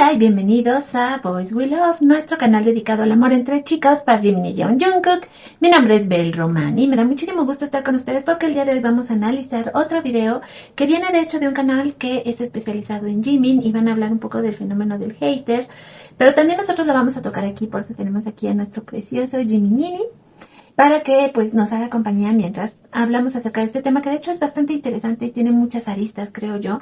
Hola y bienvenidos a Boys We Love, nuestro canal dedicado al amor entre chicos para Jimin y Jungkook. Mi nombre es Belle Romani y me da muchísimo gusto estar con ustedes porque el día de hoy vamos a analizar otro video que viene de hecho de un canal que es especializado en Jimin y van a hablar un poco del fenómeno del hater, pero también nosotros lo vamos a tocar aquí, por eso tenemos aquí a nuestro precioso Jiminini para que pues nos haga compañía mientras hablamos acerca de este tema que de hecho es bastante interesante y tiene muchas aristas, creo yo,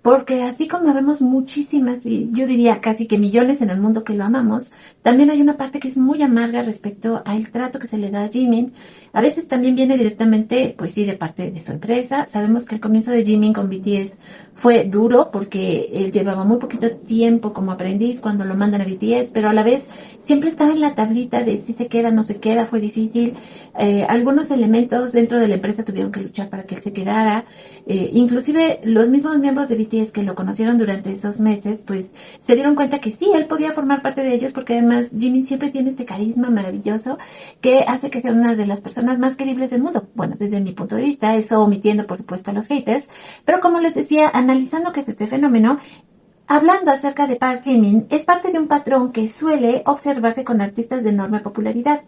porque así como vemos muchísimas, y yo diría casi que millones en el mundo que lo amamos, también hay una parte que es muy amarga respecto al trato que se le da a Jimin. A veces también viene directamente, pues sí, de parte de su empresa. Sabemos que el comienzo de Jimin con BTS fue duro porque él llevaba muy poquito tiempo como aprendiz cuando lo mandan a BTS, pero a la vez siempre estaba en la tablita de si se queda, no se queda, fue difícil. Algunos elementos dentro de la empresa tuvieron que luchar para que él se quedara. Inclusive los mismos miembros de BTS que lo conocieron durante esos meses, pues se dieron cuenta que sí, él podía formar parte de ellos porque además Jimin siempre tiene este carisma maravilloso que hace que sea una de las personas más queribles del mundo. Bueno, desde mi punto de vista, eso omitiendo por supuesto a los haters, pero como les decía, analizando qué es este fenómeno, hablando acerca de Park Jimin, es parte de un patrón que suele observarse con artistas de enorme popularidad.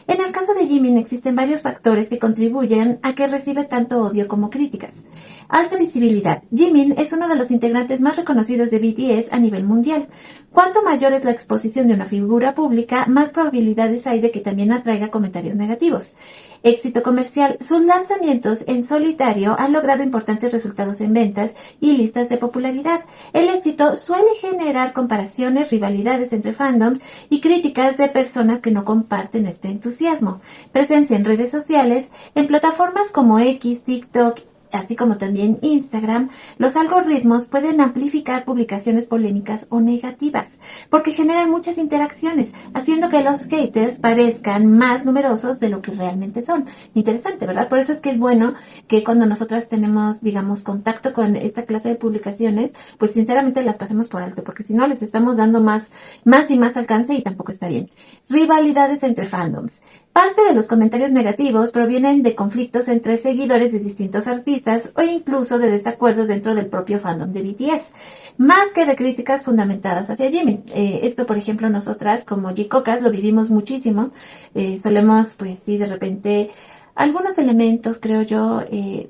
En el caso de Jimin existen varios factores que contribuyen a que reciba tanto odio como críticas. Alta visibilidad. Jimin es uno de los integrantes más reconocidos de BTS a nivel mundial. Cuanto mayor es la exposición de una figura pública, más probabilidades hay de que también atraiga comentarios negativos. Éxito comercial. Sus lanzamientos en solitario han logrado importantes resultados en ventas y listas de popularidad. El éxito suele generar comparaciones, rivalidades entre fandoms y críticas de personas que no comparten este entusiasmo. Presencia en redes sociales, en plataformas como X, TikTok, así como también Instagram, los algoritmos pueden amplificar publicaciones polémicas o negativas, porque generan muchas interacciones, haciendo que los haters parezcan más numerosos de lo que realmente son. Interesante, ¿verdad? Por eso es que es bueno que cuando nosotras tenemos, digamos, contacto con esta clase de publicaciones, pues sinceramente las pasemos por alto, porque si no les estamos dando más y más alcance y tampoco está bien. Rivalidades entre fandoms. Parte de los comentarios negativos provienen de conflictos entre seguidores de distintos artistas o incluso de desacuerdos dentro del propio fandom de BTS, más que de críticas fundamentadas hacia Jimin. Esto, por ejemplo, nosotras como J-Cocas lo vivimos muchísimo. Solemos, pues sí, de repente algunos elementos, creo yo,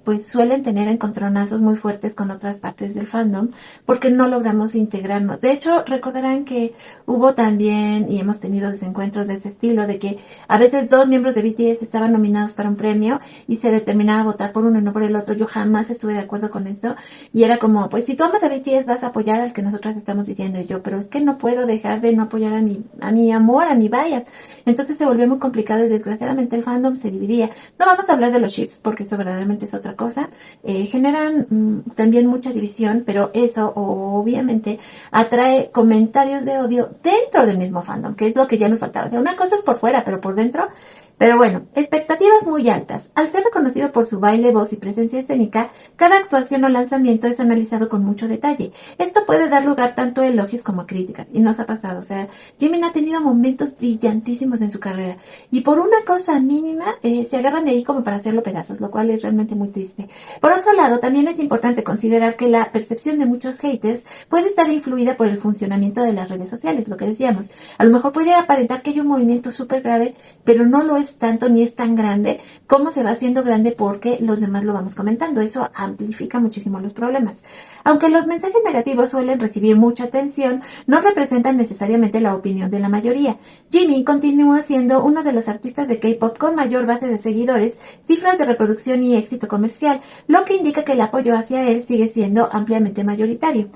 pues suelen tener encontronazos muy fuertes con otras partes del fandom porque no logramos integrarnos. De hecho, recordarán que hubo también, y hemos tenido desencuentros de ese estilo, de que a veces dos miembros de BTS estaban nominados para un premio y se determinaba votar por uno y no por el otro. Yo jamás estuve de acuerdo con esto y era como, pues si tú amas a BTS vas a apoyar al que nosotras estamos diciendo yo, pero es que no puedo dejar de no apoyar a mi amor, a mi bias. Entonces se volvió muy complicado y desgraciadamente el fandom se dividía. No vamos a hablar de los ships porque eso verdaderamente es otra cosa. Generan también mucha división, pero eso obviamente atrae comentarios de odio dentro del mismo fandom, que es lo que ya nos faltaba. O sea, una cosa es por fuera, pero por dentro. Pero bueno, expectativas muy altas. Al ser reconocido por su baile, voz y presencia escénica, cada actuación o lanzamiento es analizado con mucho detalle. Esto puede dar lugar tanto a elogios como a críticas, y nos ha pasado. O sea, Jimin ha tenido momentos brillantísimos en su carrera, y por una cosa mínima se agarran de ahí como para hacerlo pedazos, lo cual es realmente muy triste. Por otro lado, también es importante considerar que la percepción de muchos haters puede estar influida por el funcionamiento de las redes sociales, lo que decíamos. A lo mejor puede aparentar que hay un movimiento súper grave, pero no lo es tanto ni es tan grande como se va haciendo grande porque los demás lo vamos comentando. Eso amplifica muchísimo los problemas. Aunque los mensajes negativos suelen recibir mucha atención, no representan necesariamente la opinión de la mayoría. Jimin continúa siendo uno de los artistas de K-pop con mayor base de seguidores, cifras de reproducción y éxito comercial, lo que indica que el apoyo hacia él sigue siendo ampliamente mayoritario.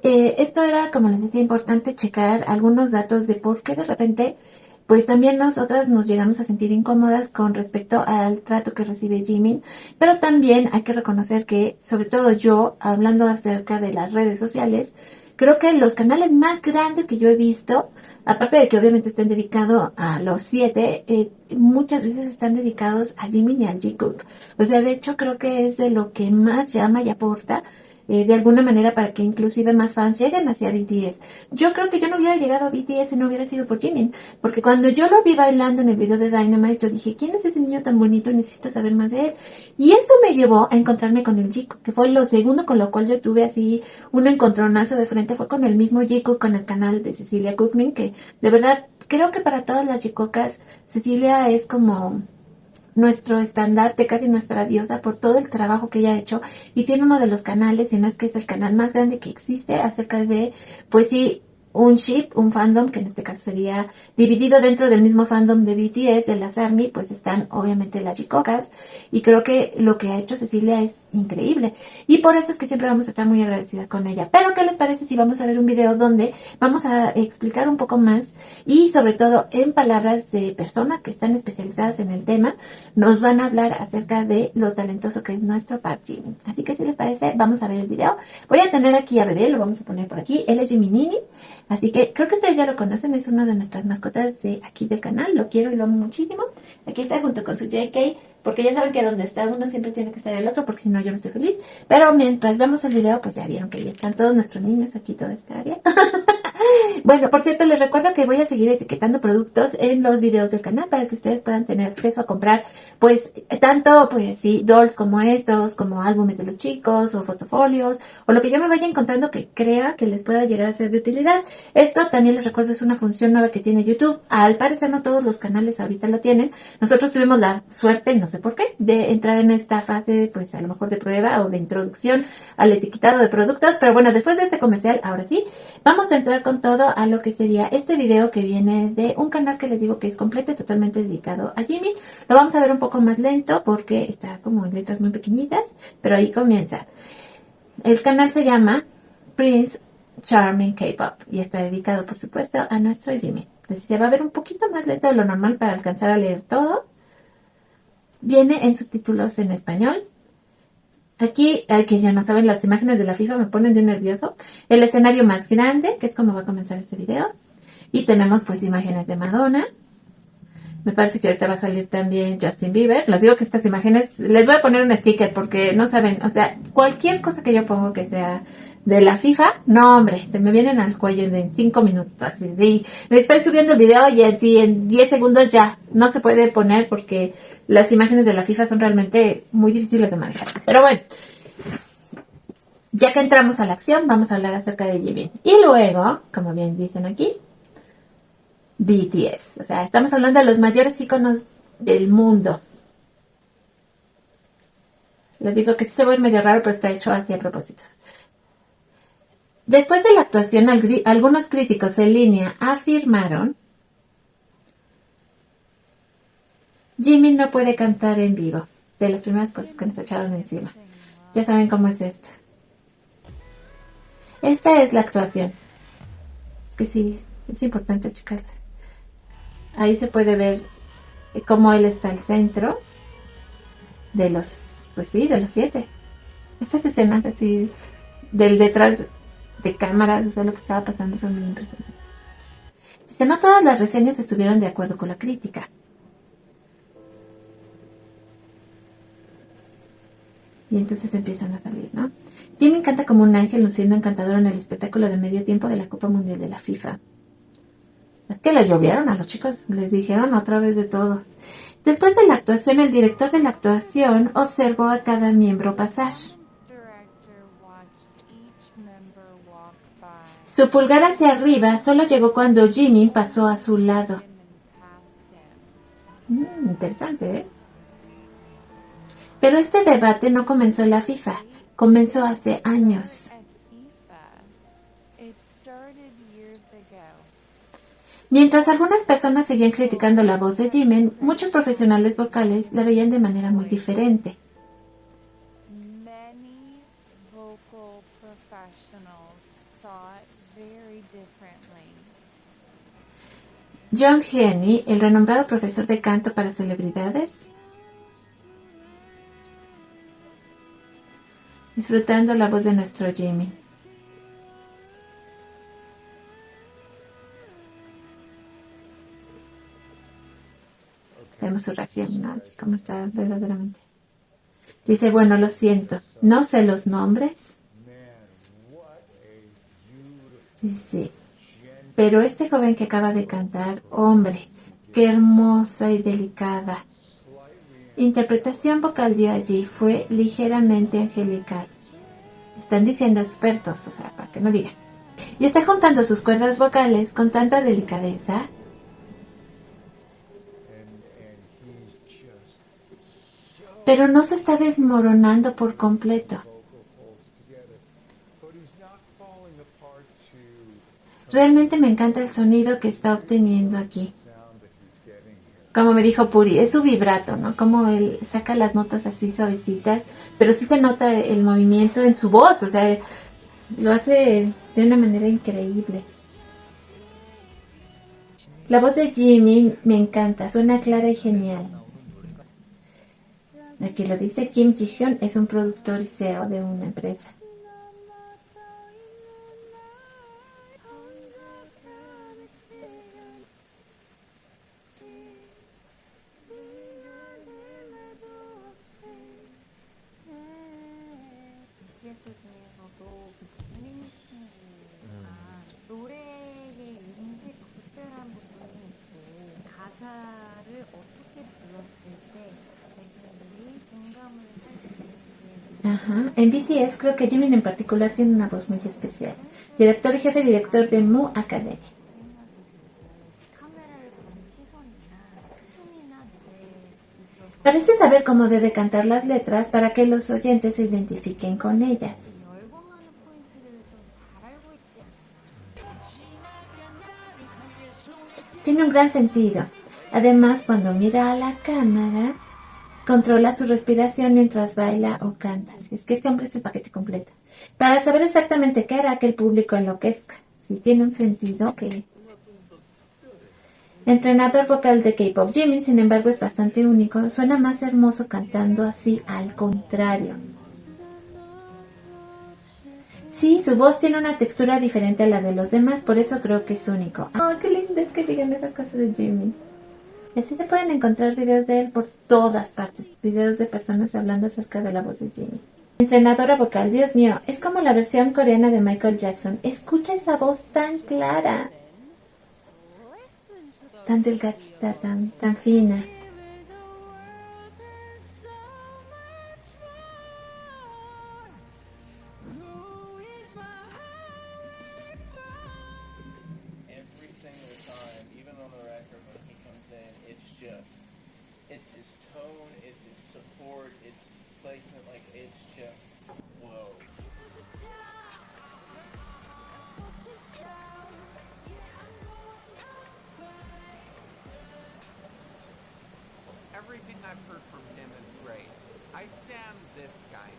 Esto era, como les decía, importante checar algunos datos de por qué de repente pues también nosotras nos llegamos a sentir incómodas con respecto al trato que recibe Jimin, pero también hay que reconocer que, sobre todo yo, hablando acerca de las redes sociales, creo que los canales más grandes que yo he visto, aparte de que obviamente estén dedicados a los 7, muchas veces están dedicados a Jimin y a Jungkook. O sea, de hecho creo que es de lo que más llama y aporta. de alguna manera para que inclusive más fans lleguen hacia BTS. Yo creo que yo no hubiera llegado a BTS si no hubiera sido por Jimin, porque cuando yo lo vi bailando en el video de Dynamite, yo dije, ¿quién es ese niño tan bonito? Necesito saber más de él. Y eso me llevó a encontrarme con el Jikook, que fue lo segundo con lo cual yo tuve así un encontronazo de frente, fue con el mismo Jikook, con el canal de Cecilia Cookmin, que de verdad creo que para todas las Jikookas, Cecilia es como nuestro estandarte, casi nuestra diosa por todo el trabajo que ella ha hecho, y tiene uno de los canales, si no es que es el canal más grande que existe acerca de, pues sí, un ship, un fandom, que en este caso sería dividido dentro del mismo fandom de BTS, de las ARMY, pues están obviamente las Jikookas, y creo que lo que ha hecho Cecilia es increíble, y por eso es que siempre vamos a estar muy agradecidas con ella. Pero ¿qué les parece si vamos a ver un video donde vamos a explicar un poco más, y sobre todo en palabras de personas que están especializadas en el tema, nos van a hablar acerca de lo talentoso que es nuestro Park Jimin? Así que si les parece, vamos a ver el video. Voy a tener aquí a Bebé, lo vamos a poner por aquí. Él es Jimin Nini, así que creo que ustedes ya lo conocen, es una de nuestras mascotas de aquí del canal. Lo quiero y lo amo muchísimo. Aquí está junto con su JK, porque ya saben que donde está uno siempre tiene que estar el otro, porque si no yo no estoy feliz. Pero mientras vemos el video, pues ya vieron que ya están todos nuestros niños aquí, toda esta área. Bueno, por cierto, les recuerdo que voy a seguir etiquetando productos en los videos del canal para que ustedes puedan tener acceso a comprar, pues, tanto, pues, sí, dolls como estos, como álbumes de los chicos, o fotofolios, o lo que yo me vaya encontrando que crea que les pueda llegar a ser de utilidad. Esto también les recuerdo es una función nueva que tiene YouTube. Al parecer no todos los canales ahorita lo tienen. Nosotros tuvimos la suerte, no sé por qué, de entrar en esta fase, pues, a lo mejor de prueba o de introducción al etiquetado de productos, pero bueno, después de este comercial, ahora sí, vamos a entrar con todo a lo que sería este video, que viene de un canal que les digo que es completo y totalmente dedicado a Jimin. Lo vamos a ver un poco más lento porque está como en letras muy pequeñitas, pero ahí comienza. El canal se llama Prince Charming K-Pop y está dedicado, por supuesto, a nuestro Jimin. Les decía, va a ver un poquito más lento de lo normal para alcanzar a leer todo. Viene en subtítulos en español. Aquí, que ya no saben, las imágenes de la FIFA me ponen de nervioso. El escenario más grande, que es como va a comenzar este video. Y tenemos pues imágenes de Madonna. Me parece que ahorita va a salir también Justin Bieber. Les digo que estas imágenes, les voy a poner un sticker porque no saben, o sea, cualquier cosa que yo pongo que sea de la FIFA, no hombre, se me vienen al cuello en 5 minutos. Así, sí, me estoy subiendo el video y en 10 segundos ya no se puede poner porque las imágenes de la FIFA son realmente muy difíciles de manejar. Pero bueno, ya que entramos a la acción, vamos a hablar acerca de Jimin. Y luego, como bien dicen aquí, BTS. O sea, estamos hablando de los mayores íconos del mundo. Les digo que sí se ve medio raro, pero está hecho así a propósito. Después de la actuación, algunos críticos en línea afirmaron: Jimin no puede cantar en vivo. De las primeras cosas que nos echaron encima. Ya saben cómo es esto. Esta es la actuación. Es que sí, es importante checarla. Ahí se puede ver cómo él está al centro de los, pues sí, de los 7. Estas escenas así del detrás de cámaras, o sea, lo que estaba pasando son muy impresionantes. Si no todas las reseñas estuvieron de acuerdo con la crítica. Y entonces empiezan a salir, ¿no? Jimin canta como un ángel, luciendo encantador en el espectáculo de medio tiempo de la Copa Mundial de la FIFA. Es que les llovieron a los chicos, les dijeron otra vez de todo. Después de la actuación, el director de la actuación observó a cada miembro pasar. Su pulgar hacia arriba solo llegó cuando Jimin pasó a su lado. Interesante, ¿eh? Pero este debate no comenzó en la FIFA, comenzó hace años. Mientras algunas personas seguían criticando la voz de Jimin, muchos profesionales vocales la veían de manera muy diferente. John Henry, el renombrado profesor de canto para celebridades, disfrutando la voz de nuestro Jimin. Vemos su reacción, ¿no? Así como está verdaderamente. Dice, bueno, lo siento, no sé los nombres, Sí, sí. Pero este joven que acaba de cantar, hombre, qué hermosa y delicada interpretación vocal dio allí, fue ligeramente angelical. Están diciendo expertos, o sea, para que no digan. Y está juntando sus cuerdas vocales con tanta delicadeza. Pero no se está desmoronando por completo. Realmente me encanta el sonido que está obteniendo aquí. Como me dijo Puri, es su vibrato, ¿no? Como él saca las notas así suavecitas, pero sí se nota el movimiento en su voz, o sea, lo hace de una manera increíble. La voz de Jimmy me encanta, suena clara y genial. Aquí lo dice Kim Ji-hyun, es un productor y CEO de una empresa. Ajá. En BTS creo que Jimin en particular tiene una voz muy especial. Director y jefe director de Mu Academy. Parece saber cómo debe cantar las letras para que los oyentes se identifiquen con ellas. Tiene un gran sentido. Además, cuando mira a la cámara, controla su respiración mientras baila o canta. Es que este hombre es el paquete completo. Para saber exactamente qué hará que el público enloquezca. Si tiene un sentido que... Entrenador vocal de K-pop, Jimin, sin embargo, es bastante único. Suena más hermoso cantando así, al contrario. Sí, su voz tiene una textura diferente a la de los demás, por eso creo que es único. ¡Oh, qué lindo es que digan esas cosas de Jimin! Y así se pueden encontrar videos de él por todas partes, videos de personas hablando acerca de la voz de Jimin. Entrenadora vocal, Dios mío, es como la versión coreana de Michael Jackson. Escucha esa voz tan clara, tan delgadita, tan fina. It's his tone, it's his support, it's his placement, like it's just whoa. Everything I've heard from him is great. I stand this guy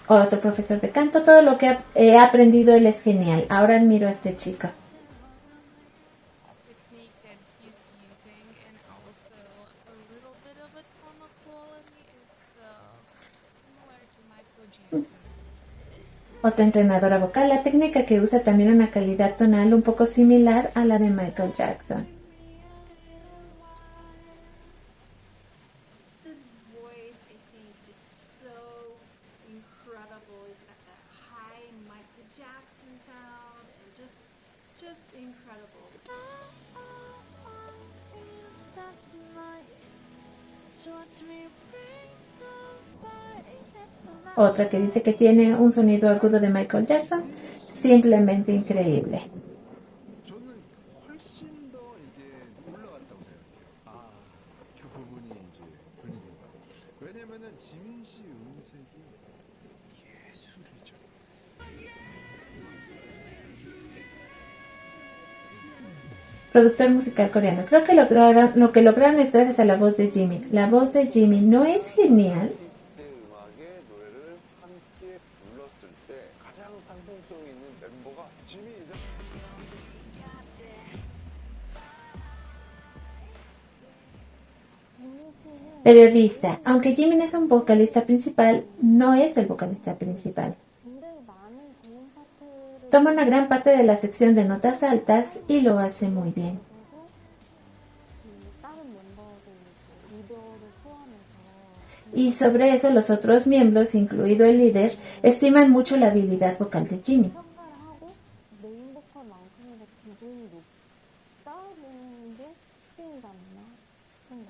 now. Otro profesor de canto, todo lo que he aprendido él es genial. Ahora admiro a este chico. Otra entrenadora vocal, la técnica que usa también una calidad tonal un poco similar a la de Michael Jackson. Otra que dice que tiene un sonido agudo de Michael Jackson, simplemente increíble. Productor musical coreano. Creo que lo que lograron es gracias a la voz de Jimmy. La voz de Jimmy no es genial. Periodista. Aunque Jimin es un vocalista principal, no es el vocalista principal. Toma una gran parte de la sección de notas altas y lo hace muy bien. Y sobre eso los otros miembros, incluido el líder, estiman mucho la habilidad vocal de Jimmy. 기준이 높다는 게 특징이지 않나 싶은데.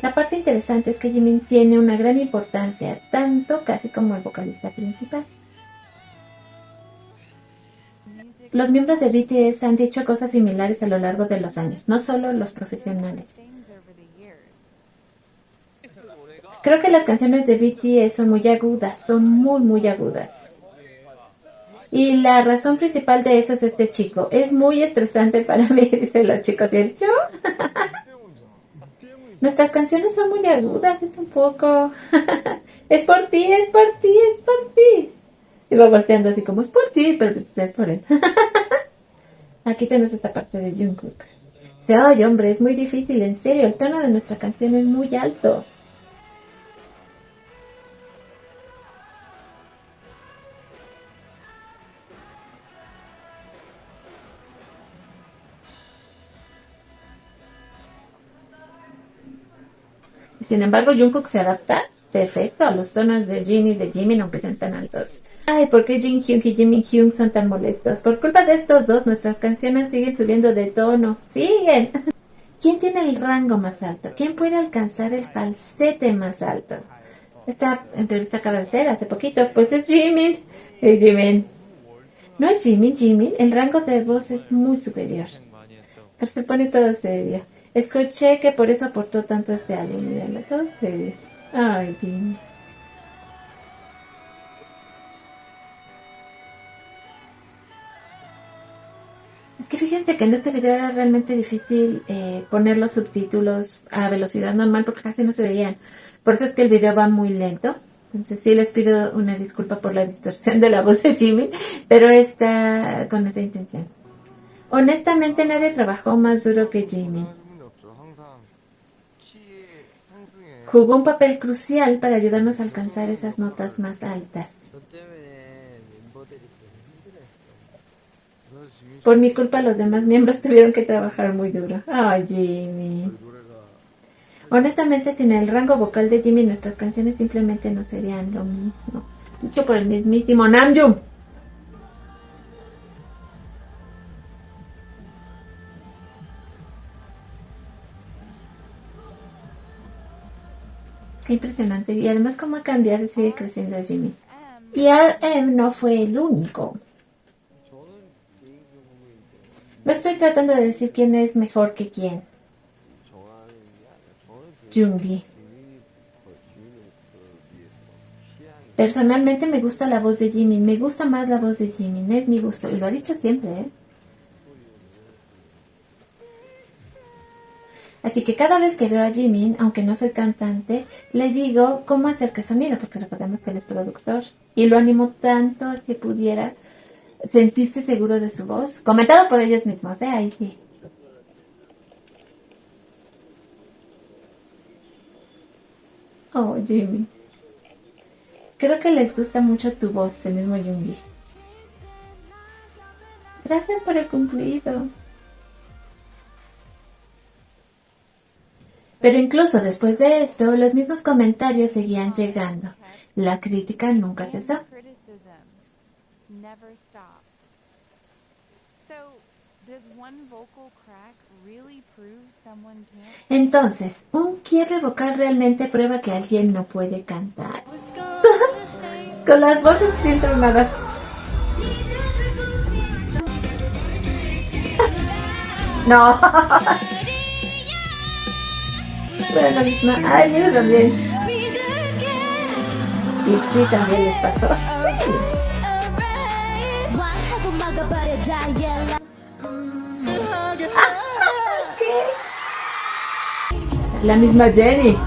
La parte interesante es que Jimin tiene una gran importancia, tanto casi como el vocalista principal. Los miembros de BTS han dicho cosas similares a lo largo de los años, no solo los profesionales. Creo que las canciones de BTS son muy agudas, son muy agudas. Y la razón principal de eso es este chico. Es muy estresante para mí, dicen los chicos, ¿cierto? Nuestras canciones son muy agudas, es un poco... es por ti, es por ti, es por ti. Y va volteando así como, es por ti, pero pues es por él. Aquí tenemos esta parte de Jungkook. Dice, ay hombre, es muy difícil, en serio, el tono de nuestra canción es muy alto. Sin embargo, Jungkook se adapta perfecto a los tonos de Jin y de Jimin, aunque sean tan altos. Ay, ¿por qué Jin Hyun y Jimin Hyun son tan molestos? Por culpa de estos dos, nuestras canciones siguen subiendo de tono. ¡Siguen! ¿Quién tiene el rango más alto? ¿Quién puede alcanzar el falsete más alto? Esta entrevista acaba de ser hace poquito. Pues es Jimin. Es Jimin. No es Jimin, Jimin. El rango de voz es muy superior. Pero se pone todo serio. Escuché que por eso aportó tanto este álbum. Miren, todo serio. Ay, Jimin. Es que fíjense que en este video era realmente difícil poner los subtítulos a velocidad normal porque casi no se veían. Por eso es que el video va muy lento. Entonces sí les pido una disculpa por la distorsión de la voz de Jimin, pero está con esa intención. Honestamente nadie trabajó más duro que Jimin. Jugó un papel crucial para ayudarnos a alcanzar esas notas más altas. Por mi culpa los demás miembros tuvieron que trabajar muy duro. Ay, Jimin. Honestamente, sin el rango vocal de Jimin, nuestras canciones simplemente no serían lo mismo. Dicho por el mismísimo Namjoon. Qué impresionante. Y además cómo ha cambiado y sigue creciendo Jimin. Y RM no fue el único. No estoy tratando de decir quién es mejor que quién. Junggi. Personalmente me gusta la voz de Jimin. Me gusta más la voz de Jimin. Es mi gusto. Y lo ha dicho siempre, ¿eh? Así que cada vez que veo a Jimin, aunque no soy cantante, le digo cómo hacer que sonido, porque recordemos que él es productor. Y lo animo tanto a que pudiera sentirse seguro de su voz. Comentado por ellos mismos, ¿eh? Ahí sí. Oh, Jimin. Creo que les gusta mucho tu voz, el mismo Junggi. Gracias por el cumplido. Pero incluso después de esto, los mismos comentarios seguían llegando. La crítica nunca cesó. Entonces, ¿un quiebre vocal realmente prueba que alguien no puede cantar? Con las voces bien tronadas. No. Pero la misma. Ay, yo también. Y sí, también les pasó. Sí. La misma Jennie.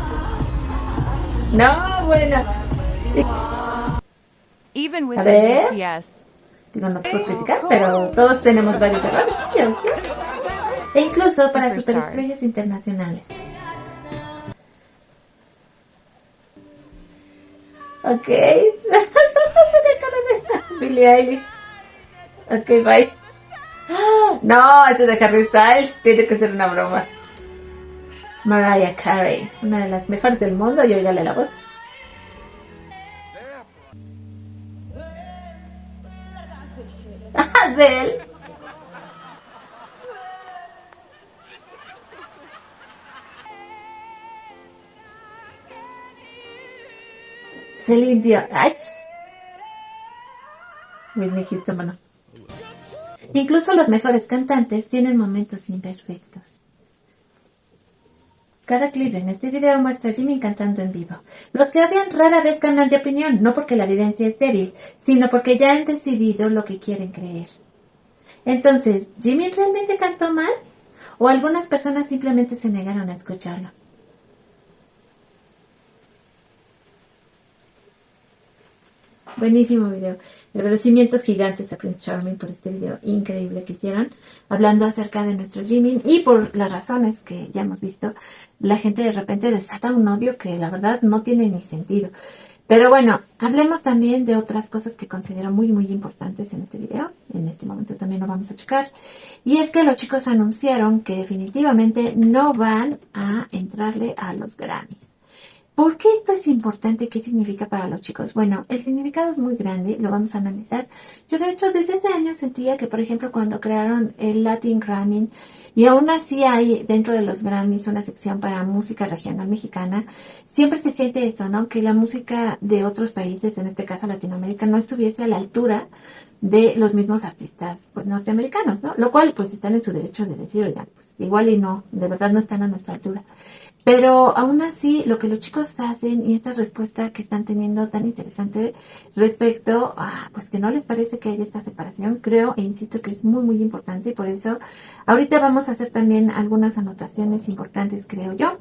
No, bueno. A ver. Digo, no por criticar, pero todos tenemos varios errores. E incluso para superestrellas internacionales. Ok. Billie Eilish. Ok, bye. No, ese de Harry Styles tiene que ser una broma. Mariah Carey, una de las mejores del mundo, y óigale la voz. Adele. Celine Dion. Ay, Whitney Houston, bueno. Incluso los mejores cantantes tienen momentos imperfectos. Cada clip en este video muestra a Jimin cantando en vivo. Los que odian rara vez cambian de opinión, no porque la evidencia es débil, sino porque ya han decidido lo que quieren creer. Entonces, ¿Jimin realmente cantó mal? ¿O algunas personas simplemente se negaron a escucharlo? Buenísimo video. Agradecimientos gigantes a Prince Charming por este video increíble que hicieron, hablando acerca de nuestro Jimin y por las razones que ya hemos visto. La gente de repente desata un odio que la verdad no tiene ni sentido. Pero bueno, hablemos también de otras cosas que considero muy muy importantes en este video. En este momento también lo vamos a checar. Y es que los chicos anunciaron que definitivamente no van a entrarle a los Grammys. ¿Por qué esto es importante? ¿Qué significa para los chicos? Bueno, el significado es muy grande, lo vamos a analizar. Yo de hecho desde ese año sentía que, por ejemplo, cuando crearon el Latin Grammy, y aún así hay dentro de los Grammys una sección para música regional mexicana, siempre se siente eso, ¿no? Que la música de otros países, en este caso Latinoamérica, no estuviese a la altura de los mismos artistas pues norteamericanos, ¿no? Lo cual pues están en su derecho de decir, oigan, pues igual y no, de verdad no están a nuestra altura. Pero aún así, lo que los chicos hacen y esta respuesta que están teniendo tan interesante respecto a, pues que no les parece que haya esta separación, creo e insisto que es muy muy importante y por eso ahorita vamos a hacer también algunas anotaciones importantes, creo yo.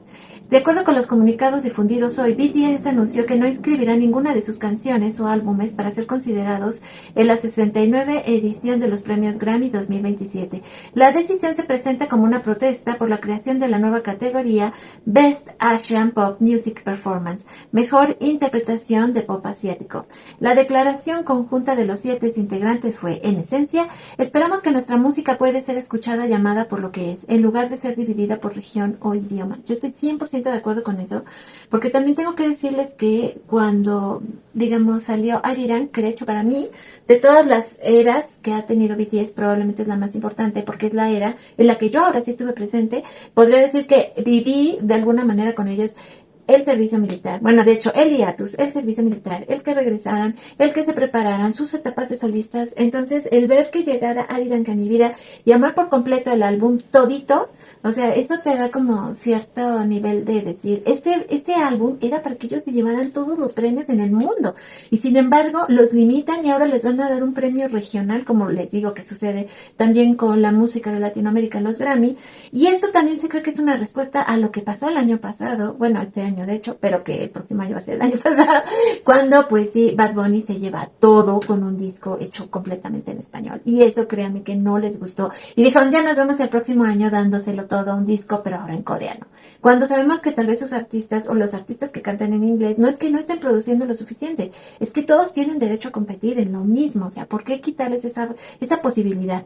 De acuerdo con los comunicados difundidos hoy, BTS anunció que no inscribirá ninguna de sus canciones o álbumes para ser considerados en la 69 edición de los premios Grammy 2027. La decisión se presenta como una protesta por la creación de la nueva categoría Best Asian Pop Music Performance, mejor interpretación de pop asiático. La declaración conjunta de los 7 integrantes fue, en esencia, esperamos que nuestra música puede ser escuchada y amada por lo que es, en lugar de ser dividida por región o idioma. Yo estoy 100% de acuerdo con eso, porque también tengo que decirles que cuando, digamos, salió Arirang, que de hecho para mí, de todas las eras que ha tenido BTS, probablemente es la más importante, porque es la era en la que yo ahora sí estuve presente, podría decir que viví de alguna manera con ellos el servicio militar, bueno, de hecho, el hiatus, el servicio militar, el que regresaran, el que se prepararan, sus etapas de solistas. Entonces, el ver que llegara Arirang a mi vida y amar por completo el álbum todito, o sea, eso te da como cierto nivel de decir, este álbum era para que ellos se llevaran todos los premios en el mundo, y sin embargo, los limitan y ahora les van a dar un premio regional, como les digo que sucede también con la música de Latinoamérica en los Grammy, y esto también se cree que es una respuesta a lo que pasó el año pasado, bueno, este año de hecho, pero que el próximo año va a ser el año pasado, cuando pues sí, Bad Bunny se lleva todo con un disco hecho completamente en español, y eso créanme que no les gustó, y dijeron ya nos vemos el próximo año dándoselo todo a un disco, pero ahora en coreano, cuando sabemos que tal vez sus artistas o los artistas que cantan en inglés, no es que no estén produciendo lo suficiente, es que todos tienen derecho a competir en lo mismo, o sea, ¿por qué quitarles esa posibilidad?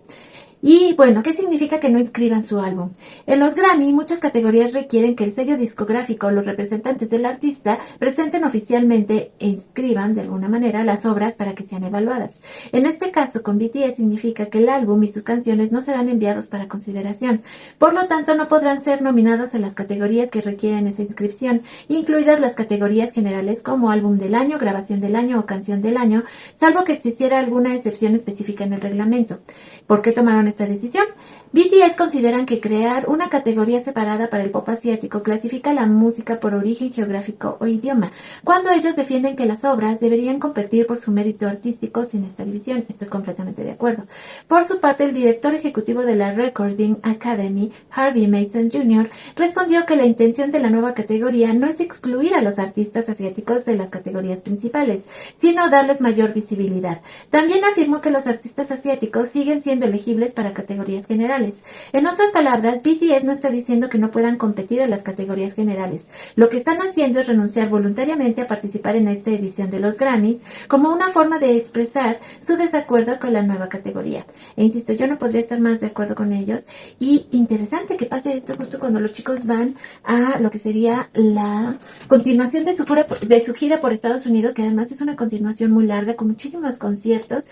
Y bueno, ¿qué significa que no inscriban su álbum? En los Grammy, muchas categorías requieren que el sello discográfico o los representantes del artista presenten oficialmente e inscriban de alguna manera las obras para que sean evaluadas. En este caso, con BTS significa que el álbum y sus canciones no serán enviados para consideración. Por lo tanto, no podrán ser nominados en las categorías que requieren esa inscripción, incluidas las categorías generales como álbum del año, grabación del año o canción del año, salvo que existiera alguna excepción específica en el reglamento. ¿Por qué tomaron esta decisión? BTS consideran que crear una categoría separada para el pop asiático clasifica la música por origen geográfico o idioma, cuando ellos defienden que las obras deberían competir por su mérito artístico sin esta división. Estoy completamente de acuerdo. Por su parte, el director ejecutivo de la Recording Academy, Harvey Mason Jr., respondió que la intención de la nueva categoría no es excluir a los artistas asiáticos de las categorías principales, sino darles mayor visibilidad. También afirmó que los artistas asiáticos siguen siendo elegibles para categorías generales, generales. En otras palabras, BTS no está diciendo que no puedan competir en las categorías generales. Lo que están haciendo es renunciar voluntariamente a participar en esta edición de los Grammys como una forma de expresar su desacuerdo con la nueva categoría. E insisto, yo no podría estar más de acuerdo con ellos. Y interesante que pase esto justo cuando los chicos van a lo que sería la continuación de su gira por Estados Unidos, que además es una continuación muy larga con muchísimos conciertos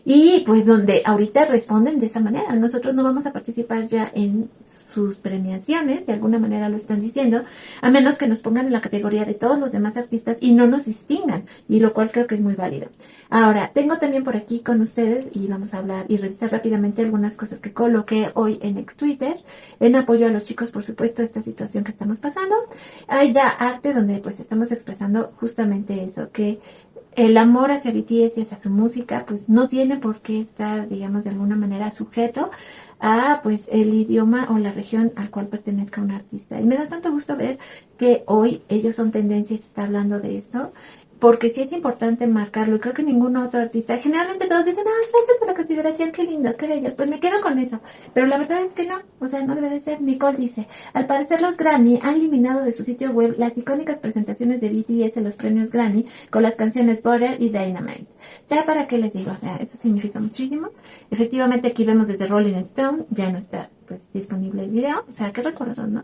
y pues donde ahorita responden de esa manera. Nosotros no vamos a participar ya en sus premiaciones, de alguna manera lo están diciendo, a menos que nos pongan en la categoría de todos los demás artistas y no nos distingan, y lo cual creo que es muy válido. Ahora, tengo también por aquí con ustedes, y vamos a hablar y revisar rápidamente algunas cosas que coloqué hoy en ex Twitter, en apoyo a los chicos, por supuesto, esta situación que estamos pasando. Hay ya arte donde pues estamos expresando justamente eso, que el amor hacia BTS y hacia su música, pues no tiene por qué estar, digamos, de alguna manera sujeto a, pues, el idioma o la región al cual pertenezca un artista. Y me da tanto gusto ver que hoy ellos son tendencia y se está hablando de esto, porque sí es importante marcarlo. Y creo que ningún otro artista, generalmente todos dicen, gracias por la consideración, qué lindos, qué bellos, pues me quedo con eso. Pero la verdad es que no, o sea, no debe de ser. Nicole dice, al parecer los Grammy han eliminado de su sitio web las icónicas presentaciones de BTS en los premios Grammy con las canciones Butter y Dynamite. Ya para qué les digo, o sea, eso significa muchísimo. Efectivamente aquí vemos desde Rolling Stone, ya no está pues disponible el video, o sea, qué recuerdos, ¿no?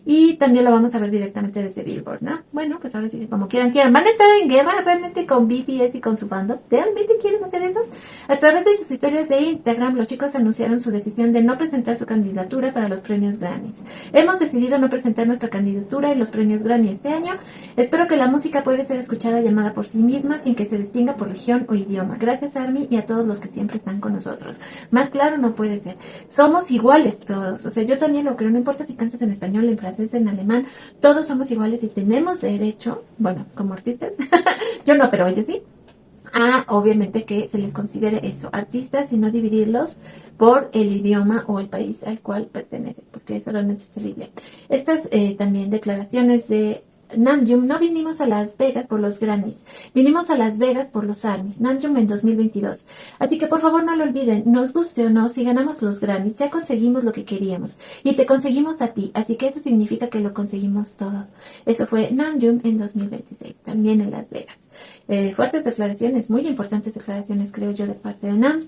Y también lo vamos a ver directamente desde Billboard, ¿no? Bueno, pues ahora sí que como quieran. ¿Van a entrar en guerra realmente con BTS y con su bando? ¿Realmente quieren hacer eso? A través de sus historias de Instagram, los chicos anunciaron su decisión de no presentar su candidatura para los premios Grammys. Hemos decidido no presentar nuestra candidatura en los premios Grammy este año. Espero que la música pueda ser escuchada y llamada por sí misma sin que se distinga por región o idioma. Gracias, ARMY, y a todos los que siempre están con nosotros. Más claro no puede ser. Somos iguales todos. O sea, yo también lo creo. No importa si cantas en español, en francés, en alemán. Todos somos iguales y tenemos derecho, bueno, como artistas, yo no, pero ellos sí, a obviamente que se les considere eso, artistas, y no dividirlos por el idioma o el país al cual pertenecen, porque eso realmente es terrible. Estas también declaraciones de Namjoon: no vinimos a Las Vegas por los Grammys, vinimos a Las Vegas por los ARMYs. Namjoon en 2022. Así que por favor no lo olviden, nos guste o no, si ganamos los Grammys, ya conseguimos lo que queríamos y te conseguimos a ti, así que eso significa que lo conseguimos todo. Eso fue Namjoon en 2026, también en Las Vegas. Fuertes declaraciones, muy importantes declaraciones, creo yo, de parte de Nam.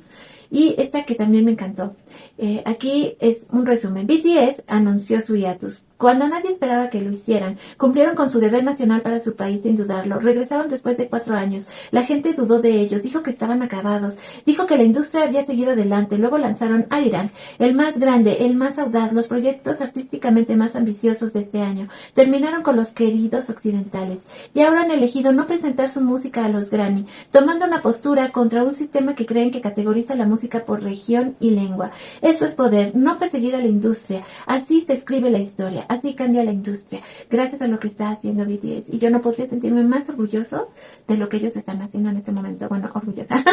Y esta que también me encantó. Aquí es un resumen. BTS anunció su hiatus. Cuando nadie esperaba que lo hicieran, cumplieron con su deber nacional para su país sin dudarlo. Regresaron después de 4 años. La gente dudó de ellos, dijo que estaban acabados, dijo que la industria había seguido adelante. Luego lanzaron Arirang, el más grande, el más audaz, los proyectos artísticamente más ambiciosos de este año. Terminaron con los queridos occidentales. Y ahora han elegido no presentar su música a los Grammy, tomando una postura contra un sistema que creen que categoriza la música por región y lengua. Eso es poder, no perseguir a la industria. Así se escribe la historia. Así cambia la industria, gracias a lo que está haciendo BTS. Y yo no podría sentirme más orgulloso de lo que ellos están haciendo en este momento. Bueno, orgullosa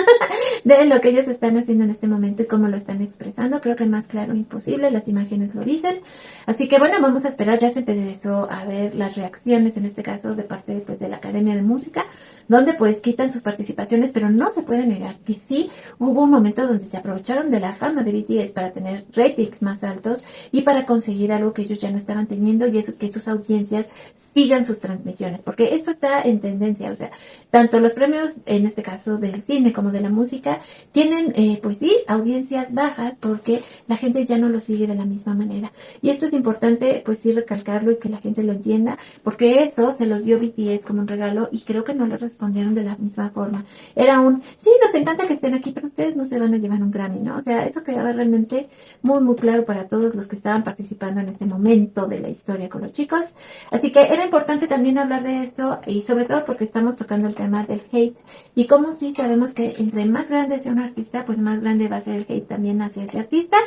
de lo que ellos están haciendo en este momento y cómo lo están expresando. Creo que más claro imposible, las imágenes lo dicen. Así que bueno, vamos a esperar. Ya se empezó a ver las reacciones, en este caso de parte pues, de la Academia de Música, donde pues quitan sus participaciones, pero no se puede negar que sí hubo un momento donde se aprovecharon de la fama de BTS para tener ratings más altos y para conseguir algo que ellos ya no estaban teniendo, y eso es que sus audiencias sigan sus transmisiones, porque eso está en tendencia. O sea, tanto los premios, en este caso del cine como de la música, tienen pues sí, audiencias bajas porque la gente ya no lo sigue de la misma manera, y esto es importante pues sí recalcarlo y que la gente lo entienda, porque eso se los dio BTS como un regalo y creo que no le respondieron de la misma forma. Era sí, nos encanta que estén aquí, pero ustedes no se van a llevar un Grammy, ¿no? O sea, eso quedaba realmente muy muy claro para todos los que estaban participando en este momento de la historia con los chicos. Así que era importante también hablar de esto, y sobre todo porque estamos tocando el tema del hate, y como sí sabemos que entre más grande sea un artista, pues más grande va a ser el hate también hacia ese artista.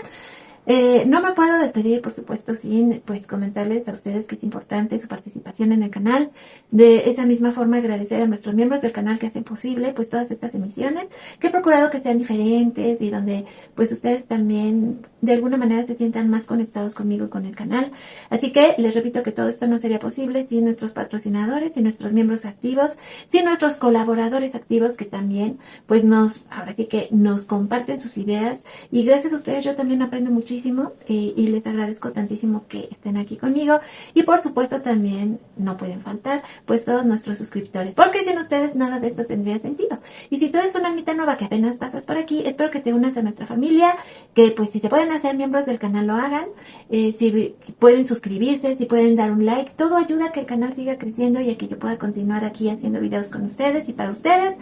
No me puedo despedir, por supuesto, sin pues comentarles a ustedes que es importante su participación en el canal. De esa misma forma, agradecer a nuestros miembros del canal que hacen posible pues todas estas emisiones, que he procurado que sean diferentes y donde pues ustedes también de alguna manera se sientan más conectados conmigo y con el canal. Así que les repito que todo esto no sería posible sin nuestros patrocinadores, sin nuestros miembros activos, sin nuestros colaboradores activos que también pues ahora sí que nos comparten sus ideas, y gracias a ustedes yo también aprendo muchísimo muchísimo y les agradezco tantísimo que estén aquí conmigo. Y por supuesto también no pueden faltar pues todos nuestros suscriptores, porque sin ustedes nada de esto tendría sentido. Y si tú eres una almita nueva que apenas pasas por aquí, espero que te unas a nuestra familia, que pues si se pueden hacer miembros del canal lo hagan, si pueden suscribirse, si pueden dar un like, todo ayuda a que el canal siga creciendo y a que yo pueda continuar aquí haciendo videos con ustedes y para ustedes.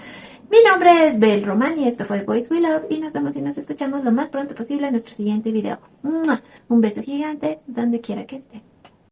Mi nombre es Bel Román y esto fue Boys We Love y nos vemos y nos escuchamos lo más pronto posible en nuestro siguiente video. ¡Mua! Un beso gigante donde quiera que esté.